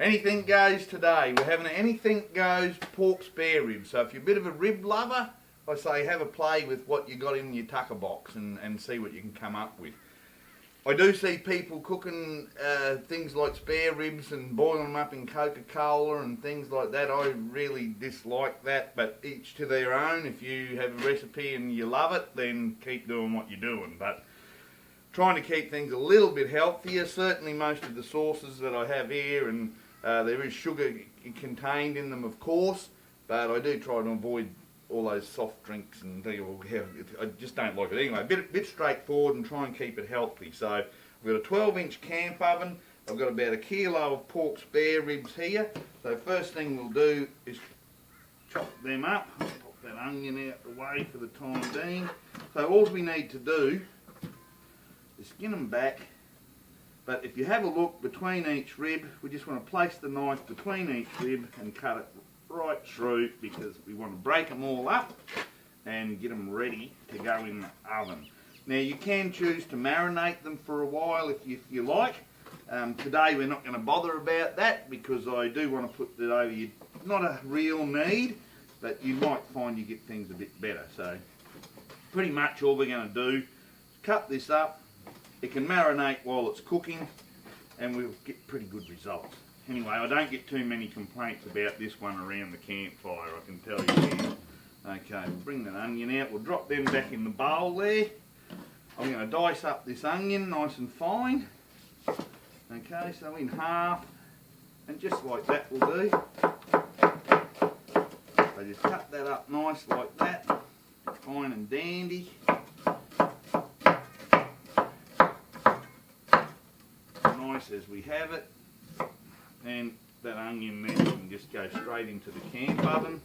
Anything goes today. We're having an anything goes pork spare rib. So if you're a bit of a rib lover, I say have a play with what you got in your tucker box and see what you can come up with. I do see people cooking things like spare ribs and boiling them up in Coca-Cola and things like that. I really dislike that, but each to their own. If you have a recipe and you love it, then keep doing what you're doing. But trying to keep things a little bit healthier. Certainly most of the sauces that I have here, and there is sugar contained in them, of course, but I do try to avoid all those soft drinks and I just don't like it anyway. A bit straightforward and try and keep it healthy. So I've got a 12-inch camp oven. I've got about 1 kilo of pork spare ribs here. So first thing we'll do is chop them up. Pop that onion out the way for the time being. So all we need to do is skin them back. But if you have a look between each rib, we just want to place the knife between each rib and cut it right through, because we want to break them all up and get them ready to go in the oven. Now you can choose to marinate them for a while if you like. Today we're not going to bother about that because I do want to put it over you. Not a real need, but you might find you get things a bit better. So pretty much all we're going to do is cut this up. It can marinate while it's cooking and we'll get pretty good results. Anyway, I don't get too many complaints about this one around the campfire, I can tell you that. Okay, we'll bring that onion out. We'll drop them back in the bowl there. I'm going to dice up this onion nice and fine. Okay, so in half, and just like that will do. So just cut that up nice like that, fine and dandy. Nice as we have it. And that onion then can just go straight into the camp oven.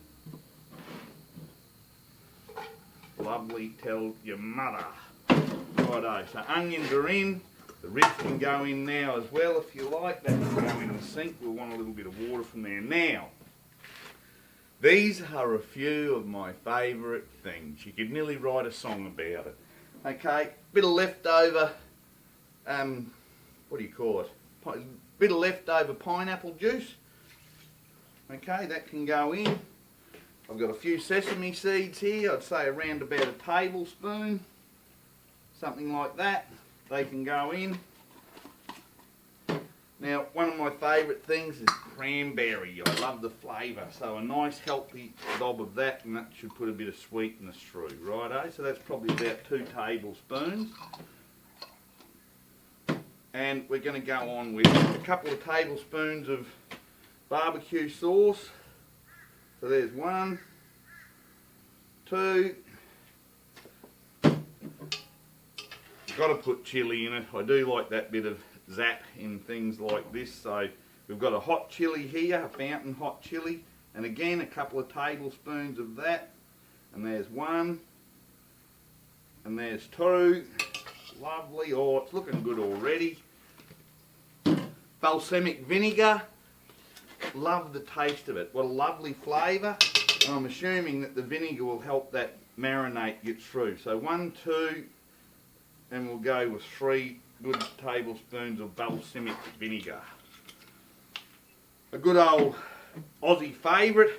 Lovely, tell your mother. Righto, so onions are in. The ribs can go in now as well if you like. That can go in the sink. We'll want a little bit of water from there. Now, these are a few of my favourite things. You could nearly write a song about it. Okay, bit of leftover, what do you call it? Bit of leftover pineapple juice. Okay, that can go in. I've got a few sesame seeds here. I'd say around about a tablespoon. Something like that. They can go in. Now, one of my favourite things is cranberry. I love the flavour. So a nice healthy dob of that, and that should put a bit of sweetness through. Righto, so that's probably about 2 tablespoons. And we're going to go on with a couple of tablespoons of barbecue sauce. So there's 1, 2. You've got to put chilli in it. I do like that bit of zap in things like this. So we've got a hot chilli here, a fountain hot chilli. And again, a couple of tablespoons of that. And there's 1. And there's 2. Lovely. Oh, it's looking good already. Balsamic vinegar. Love the taste of it. What a lovely flavour. And I'm assuming that the vinegar will help that marinade get through. So 1, 2, and we'll go with 3 good tablespoons of balsamic vinegar. A good old Aussie favourite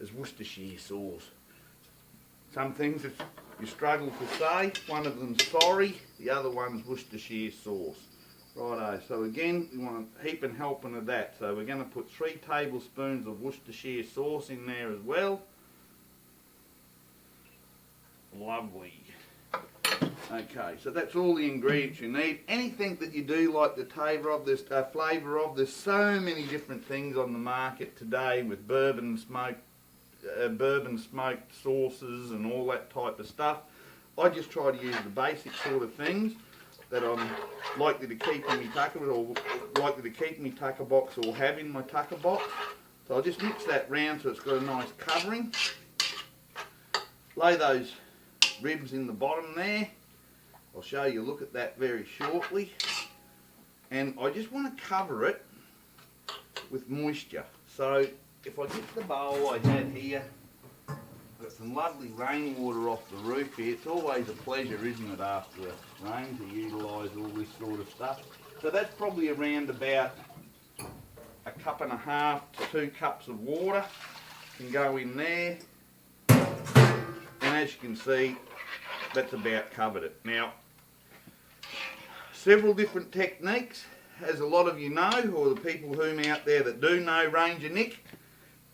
is Worcestershire sauce. Some things that you struggle to say. One of them's sorry, the other one's Worcestershire sauce. Righto, so again, we want a heap and helping of that. So we're going to put 3 tablespoons of Worcestershire sauce in there as well. Lovely. Okay, so that's all the ingredients you need. Anything that you do like the flavour of this, there's so many different things on the market today with bourbon smoked sauces and all that type of stuff. I just try to use the basic sort of things that I'm likely to keep in my tucker box or have in my tucker box. So I'll just mix that round so it's got a nice covering. Lay those ribs in the bottom there. I'll show you a look at that very shortly. And I just want to cover it with moisture. So if I get the bowl I had here, I've got some lovely rainwater off the roof here. It's always a pleasure, isn't it, after rain to utilise all this sort of stuff. So that's probably around about a cup and a half to 2 cups of water can go in there, and as you can see, that's about covered it. Now, several different techniques, as a lot of you know, or the people whom out there that do know Ranger Nick,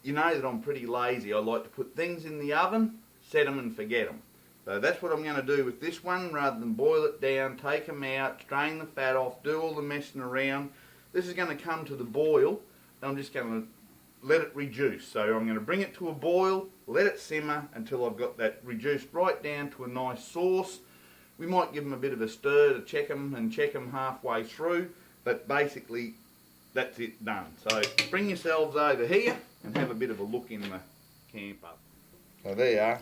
you know that I'm pretty lazy. I like to put things in the oven, set them and forget them. So that's what I'm going to do with this one, rather than boil it down, take them out, strain the fat off, do all the messing around. This is going to come to the boil, and I'm just going to let it reduce. So I'm going to bring it to a boil, let it simmer until I've got that reduced right down to a nice sauce. We might give them a bit of a stir to check them halfway through, but basically that's it done. So bring yourselves over here and have a bit of a look in the camper. So there you are.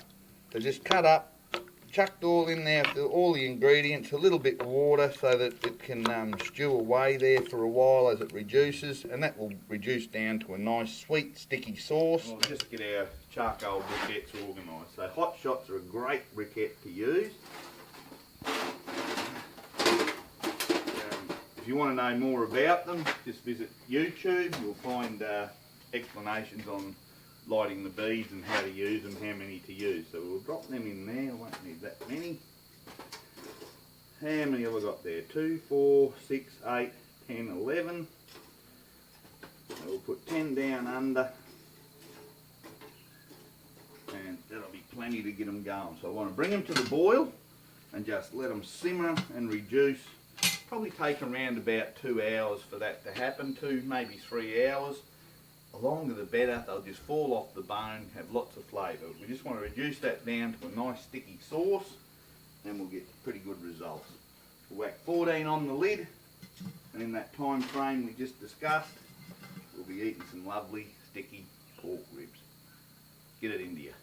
So just cut up, chucked all in there, all the ingredients, a little bit of water so that it can stew away there for a while as it reduces, and that will reduce down to a nice sweet sticky sauce. We'll just get our charcoal briquettes organised. So Hotshots are a great briquette to use. If you want to know more about them, just visit YouTube. You'll find explanations on lighting the beads and how to use them, how many to use. So we'll drop them in there. I won't need that many. How many have I got there? 2, 4, 6, 8, 10, 11. So we'll put 10 down under, and that'll be plenty to get them going. So I want to bring them to the boil and just let them simmer and reduce. Probably take around about 2 hours for that to happen, 2, maybe 3 hours. The longer the better, they'll just fall off the bone, have lots of flavour. We just want to reduce that down to a nice sticky sauce, and we'll get pretty good results. We'll whack 14 on the lid, and in that time frame we just discussed, we'll be eating some lovely sticky pork ribs. Get it into you.